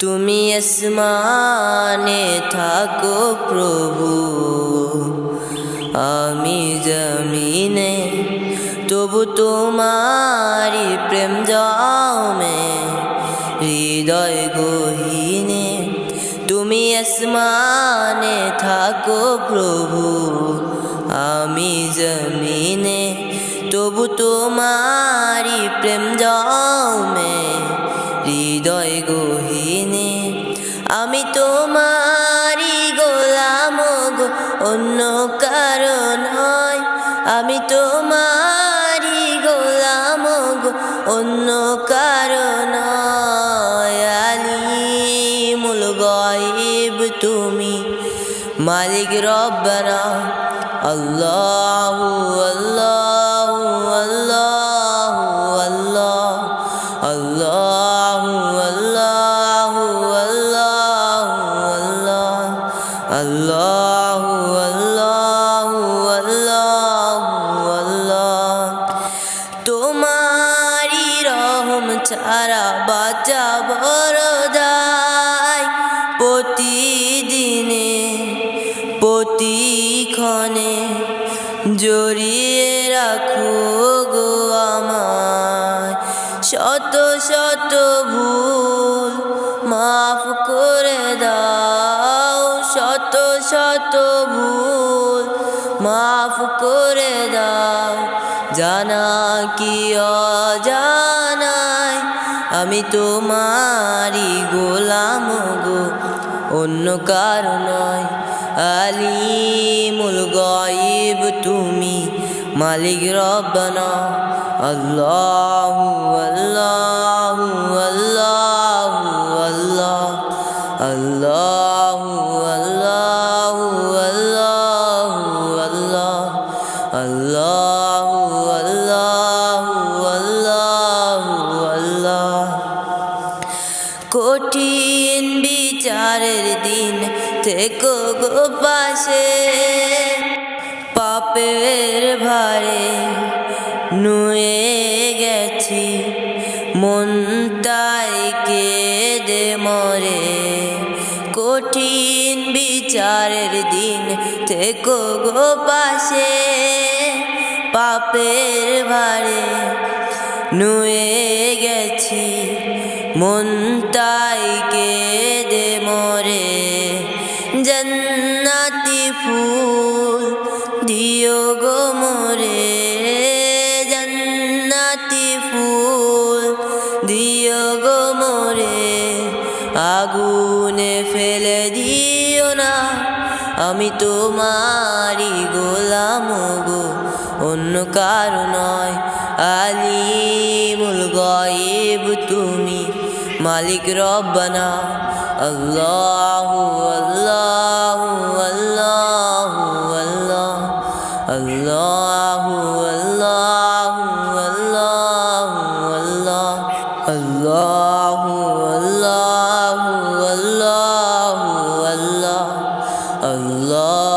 তুমি আসমানে থাকো প্রভু, আমি জমিনে, তবু তোমারি প্রেম জমে হৃদয় গহীনে। তুমি আসমানে থাকো প্রভু, আমি জমিনে, তবু তোমারি প্রেম জমে হৃদয় গহীনে। আমি তোমারি গোলাম গো, অন্য কারো নয়। আমি তোমারি গোলাম গো, অন্য কারো নয়। আলিমুল গায়ব তুমি, মালিক রব্বানা। আল্লাহু আল্লাহু আল্লাহু আল্লাহ, আল্লাহু আল্লাহু আল্লাহু আল্লাহ, আল্লাহু আল্লাহু আল্লাহ। তোমারি রহম ছাড়া বাঁচা বড় দায়। প্রতিদিনে প্রতিক্ষণে জড়িয়ে রাখো গো আমায়। শত শত ভুল মাফ করে দাও, শত শত ভুল মাফ করে দাও। জানা কি অজানায় আমি তোমারি গোলাম গো, অন্য কারো নয়। আলিমুল গায়ব তুমি, মালিক রব্বানা। আল্লাহু আল্লাহু আল্লাহু আল্লাহ, আল্লাহু আল্লাহু আল্লাহু আল্লাহ, আল্লাহু আল্লাহু আল্লাহু আল্লাহ। কঠিন বিচারের দিন থেকো গো পাশে, পাপের ভারে নুয়ে গেছি মনটাই কেঁদে মরে। কঠিন বিচারের দিন থেকো গো পাশে, পাপের ভারে নুয়ে গেছি মনটাই কেঁদে মরে। জান্নাতি ফুল দিও গো মোরে, জান্নাতি ফুল দিও গো মোরে। আগুনে ফেলে দিও না, আমি তোমারি গোলাম গো, অন্য কারো নয়। আলিমুল গায়ব তুমি, মালিক রব্বানা। আল্লাহু আল্লাহু আল্লাহু আল্লাহ, আল্লাহু আল্লাহু আল্লাহু আল্লাহ, আল্লাহু আল্লাহু আল্লাহু আল্লাহ, আল্লাহ।